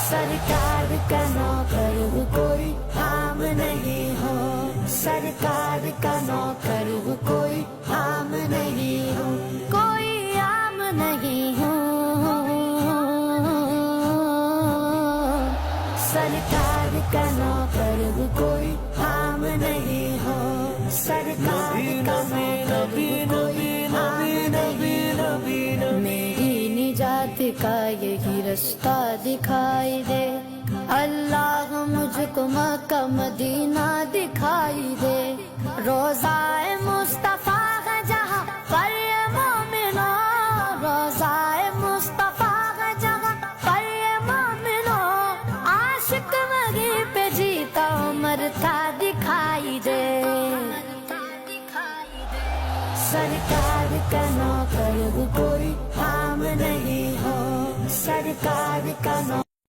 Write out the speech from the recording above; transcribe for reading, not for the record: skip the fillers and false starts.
سرکار کا نوکر ہوں کوئی عام نہیں ہوں، سرکار کا نوکر ہوں کوئی عام نہیں ہوں، کوئی عام نہیں ہوں، سرکار کا نوکر ہوں کوئی عام نہیں ہوں، سرکار کا نوکر ہوں کوئی عام نہیں ہوں، میری نجات کا یہی رستہ دکھائی دے، اللہ مجھ کو مکہ مدینہ دکھائی دے، روضہ مصطفیٰ ہے جہاں پر یہ مومنوں، روضہ مصطفیٰ ہے جہاں پر یہ مومنوں، عاشق وہیں پہ جیتا مرتا دکھائی دے، سرکار کا نوکر ہوں کوئی عام نہیں ہوں، سرکار کا نوکر